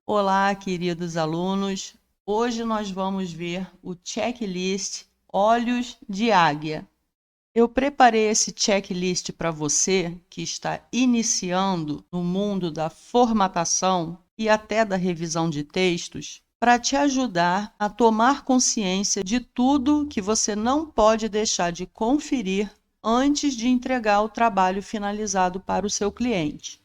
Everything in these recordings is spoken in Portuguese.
Olá, queridos alunos. Hoje nós vamos ver o checklist Olhos de Águia. Eu preparei esse checklist para você que está iniciando no mundo da formatação e até da revisão de textos, para te ajudar a tomar consciência de tudo que você não pode deixar de conferir antes de entregar o trabalho finalizado para o seu cliente.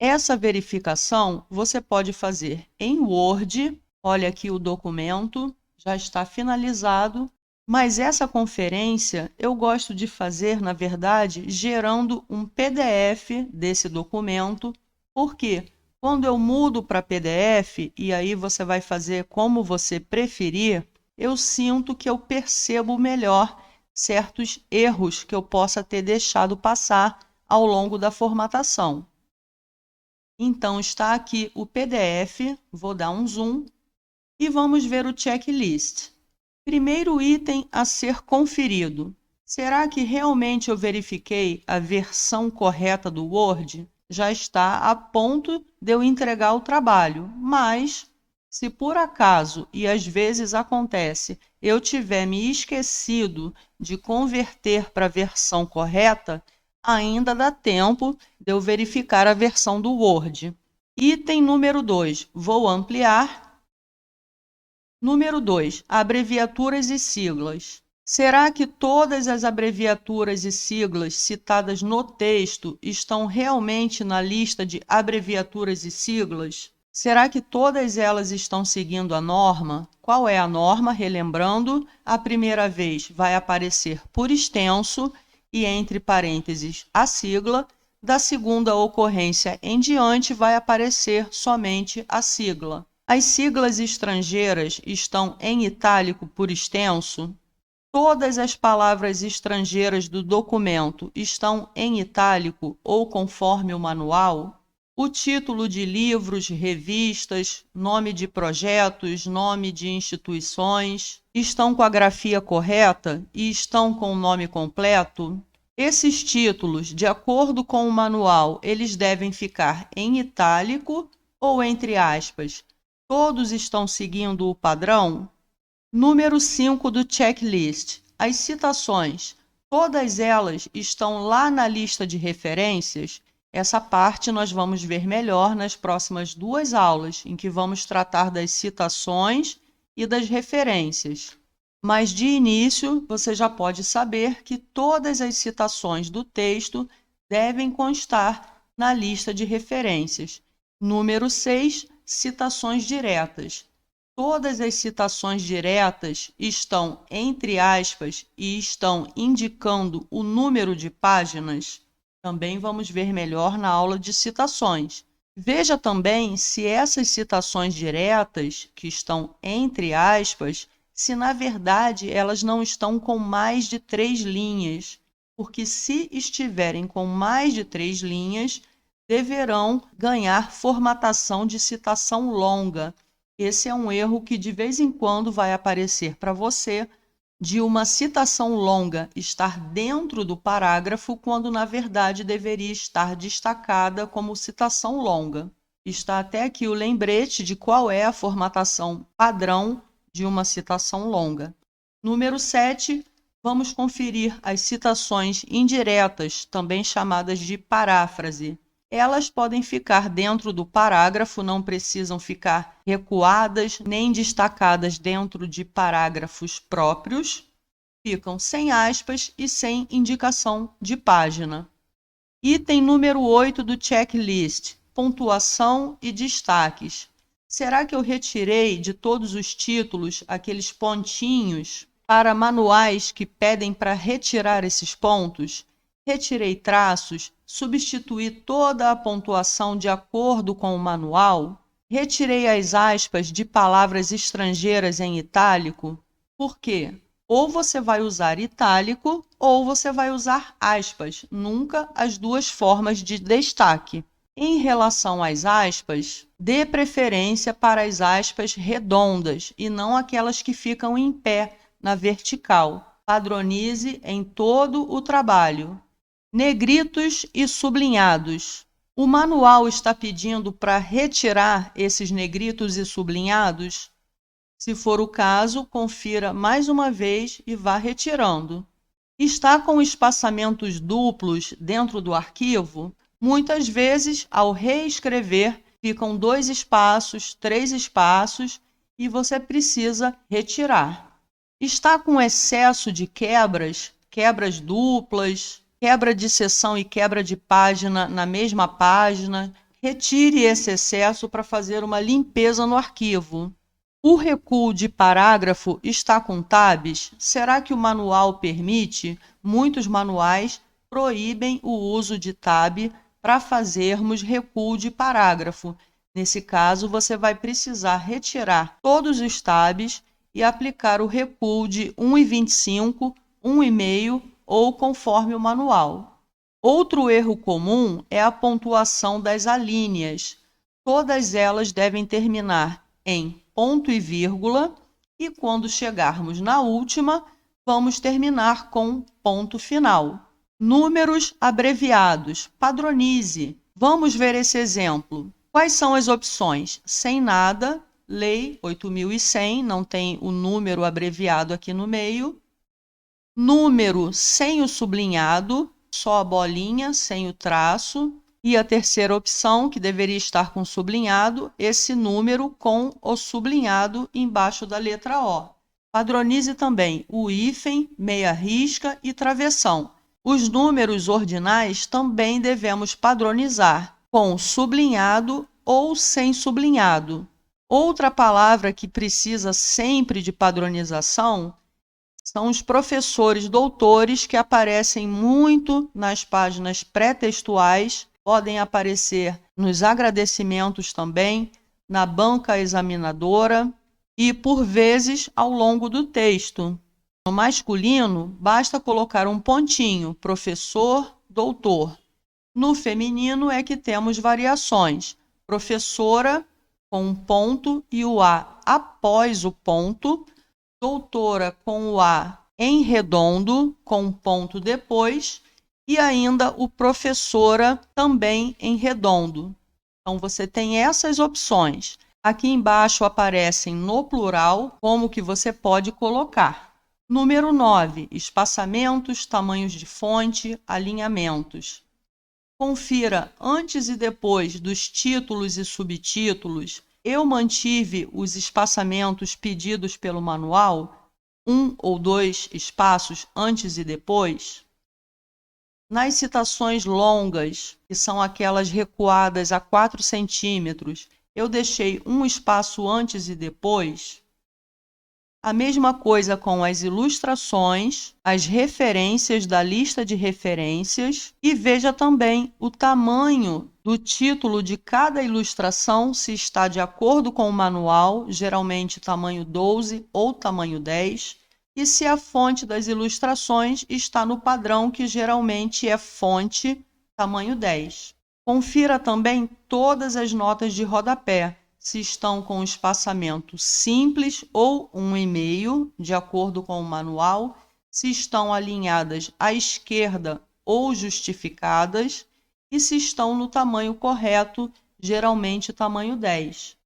Essa verificação você pode fazer em Word. Olha aqui o documento, já está finalizado, mas essa conferência eu gosto de fazer, na verdade, gerando um PDF desse documento, porque quando eu mudo para PDF, e aí você vai fazer como você preferir, eu sinto que eu percebo melhor certos erros que eu possa ter deixado passar ao longo da formatação. Então, está aqui o PDF, vou dar um zoom e vamos ver o checklist. Primeiro item a ser conferido. Será que realmente eu verifiquei a versão correta do Word? Já está a ponto de eu entregar o trabalho, mas se por acaso, e às vezes acontece, eu tiver me esquecido de converter para a versão correta, ainda dá tempo de eu verificar a versão do Word. Item número 2, vou ampliar. Número 2, abreviaturas e siglas. Será que todas as abreviaturas e siglas citadas no texto estão realmente na lista de abreviaturas e siglas? Será que todas elas estão seguindo a norma? Qual é a norma? Relembrando, a primeira vez vai aparecer por extenso e entre parênteses a sigla. Da segunda ocorrência em diante vai aparecer somente a sigla. As siglas estrangeiras estão em itálico por extenso? Todas as palavras estrangeiras do documento estão em itálico ou conforme o manual? O título de livros, revistas, nome de projetos, nome de instituições estão com a grafia correta e estão com o nome completo? Esses títulos, de acordo com o manual, eles devem ficar em itálico ou entre aspas? Todos estão seguindo o padrão? Número 5 do checklist. As citações. Todas elas estão lá na lista de referências? Essa parte nós vamos ver melhor nas próximas 2 aulas, em que vamos tratar das citações e das referências. Mas, de início, você já pode saber que todas as citações do texto devem constar na lista de referências. Número 6, citações diretas. Todas as citações diretas estão entre aspas e estão indicando o número de páginas? Também vamos ver melhor na aula de citações. Veja também se essas citações diretas, que estão entre aspas, se na verdade elas não estão com mais de 3 linhas, porque se estiverem com mais de 3 linhas, deverão ganhar formatação de citação longa. Esse é um erro que de vez em quando vai aparecer para você, de uma citação longa estar dentro do parágrafo, quando na verdade deveria estar destacada como citação longa. Está até aqui o lembrete de qual é a formatação padrão de uma citação longa. Número 7, vamos conferir as citações indiretas, também chamadas de paráfrase. Elas podem ficar dentro do parágrafo, não precisam ficar recuadas nem destacadas dentro de parágrafos próprios. Ficam sem aspas e sem indicação de página. Item número 8 do checklist, pontuação e destaques. Será que eu retirei de todos os títulos aqueles pontinhos para manuais que pedem para retirar esses pontos? Retirei traços, substituí toda a pontuação de acordo com o manual? Retirei as aspas de palavras estrangeiras em itálico? Por quê? Ou você vai usar itálico ou você vai usar aspas, nunca as duas formas de destaque. Em relação às aspas, dê preferência para as aspas redondas e não aquelas que ficam em pé na vertical. Padronize em todo o trabalho. Negritos e sublinhados. O manual está pedindo para retirar esses negritos e sublinhados? Se for o caso, confira mais uma vez e vá retirando. Está com espaçamentos duplos dentro do arquivo? Muitas vezes, ao reescrever, ficam 2 espaços, 3 espaços e você precisa retirar. Está com excesso de quebras, quebras duplas, quebra de seção e quebra de página na mesma página? Retire esse excesso para fazer uma limpeza no arquivo. O recuo de parágrafo está com tabs? Será que o manual permite? Muitos manuais proíbem o uso de tab para fazermos recuo de parágrafo. Nesse caso, você vai precisar retirar todos os tabs e aplicar o recuo de 1,25, 1,5 ou conforme o manual. Outro erro comum é a pontuação das alíneas. Todas elas devem terminar em ponto e vírgula, e quando chegarmos na última, vamos terminar com ponto final. Números abreviados. Padronize. Vamos ver esse exemplo. Quais são as opções? Sem nada, Lei 8.100, não tem o número abreviado aqui no meio. Número sem o sublinhado, só a bolinha, sem o traço. E a terceira opção, que deveria estar com sublinhado, esse número com o sublinhado embaixo da letra O. Padronize também o hífen, meia risca e travessão. Os números ordinais também devemos padronizar, com sublinhado ou sem sublinhado. Outra palavra que precisa sempre de padronização são os professores doutores, que aparecem muito nas páginas pré-textuais, podem aparecer nos agradecimentos também, na banca examinadora e, por vezes, ao longo do texto. No masculino, basta colocar um pontinho, professor, doutor. No feminino é que temos variações, professora com um ponto e o A após o ponto, doutora com o A em redondo, com um ponto depois, e ainda o professora também em redondo. Então, você tem essas opções. Aqui embaixo aparecem no plural como que você pode colocar. Número 9, espaçamentos, tamanhos de fonte, alinhamentos. Confira antes e depois dos títulos e subtítulos. Eu mantive os espaçamentos pedidos pelo manual, 1 ou 2 espaços antes e depois. Nas citações longas, que são aquelas recuadas a 4 centímetros, eu deixei um espaço antes e depois. A mesma coisa com as ilustrações, as referências da lista de referências, e veja também o tamanho do título de cada ilustração, se está de acordo com o manual, geralmente tamanho 12 ou tamanho 10, e se a fonte das ilustrações está no padrão, que geralmente é fonte tamanho 10. Confira também todas as notas de rodapé, se estão com espaçamento simples ou 1,5, de acordo com o manual, se estão alinhadas à esquerda ou justificadas, e se estão no tamanho correto, geralmente tamanho 10.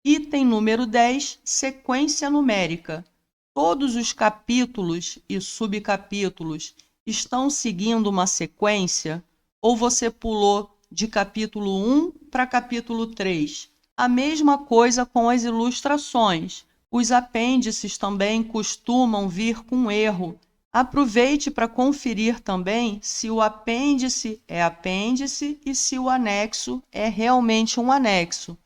Item número 10, sequência numérica. Todos os capítulos e subcapítulos estão seguindo uma sequência, ou você pulou de capítulo 1 para capítulo 3? A mesma coisa com as ilustrações. Os apêndices também costumam vir com erro. Aproveite para conferir também se o apêndice é apêndice e se o anexo é realmente um anexo.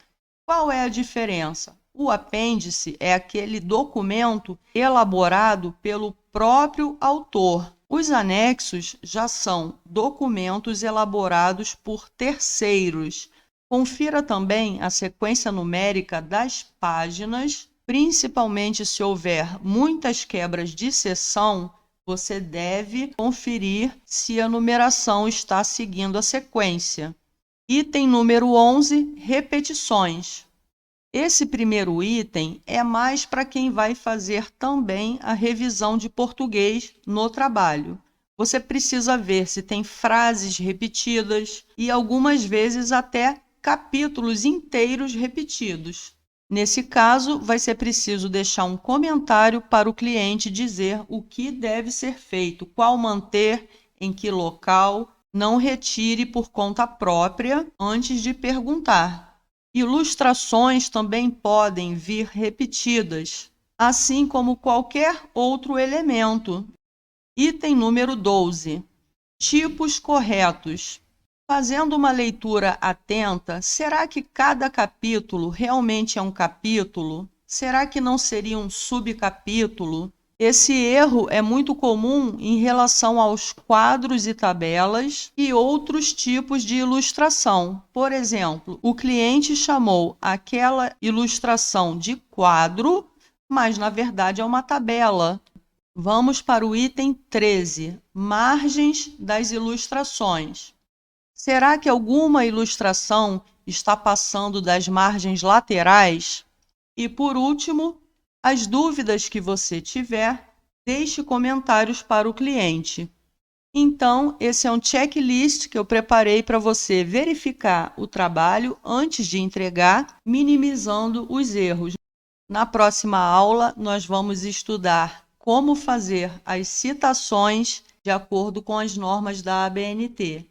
Qual é a diferença? O apêndice é aquele documento elaborado pelo próprio autor. Os anexos já são documentos elaborados por terceiros. Confira também a sequência numérica das páginas, principalmente se houver muitas quebras de seção, você deve conferir se a numeração está seguindo a sequência. Item número 11, repetições. Esse primeiro item é mais para quem vai fazer também a revisão de português no trabalho. Você precisa ver se tem frases repetidas e algumas vezes até capítulos inteiros repetidos. Nesse caso, vai ser preciso deixar um comentário para o cliente dizer o que deve ser feito, qual manter, em que local. Não retire por conta própria antes de perguntar. Ilustrações também podem vir repetidas, assim como qualquer outro elemento. Item número 12. Tipos corretos. Fazendo uma leitura atenta, será que cada capítulo realmente é um capítulo? Será que não seria um subcapítulo? Esse erro é muito comum em relação aos quadros e tabelas e outros tipos de ilustração. Por exemplo, o cliente chamou aquela ilustração de quadro, mas na verdade é uma tabela. Vamos para o item 13, margens das ilustrações. Será que alguma ilustração está passando das margens laterais? E por último, as dúvidas que você tiver, deixe comentários para o cliente. Então, esse é um checklist que eu preparei para você verificar o trabalho antes de entregar, minimizando os erros. Na próxima aula, nós vamos estudar como fazer as citações de acordo com as normas da ABNT.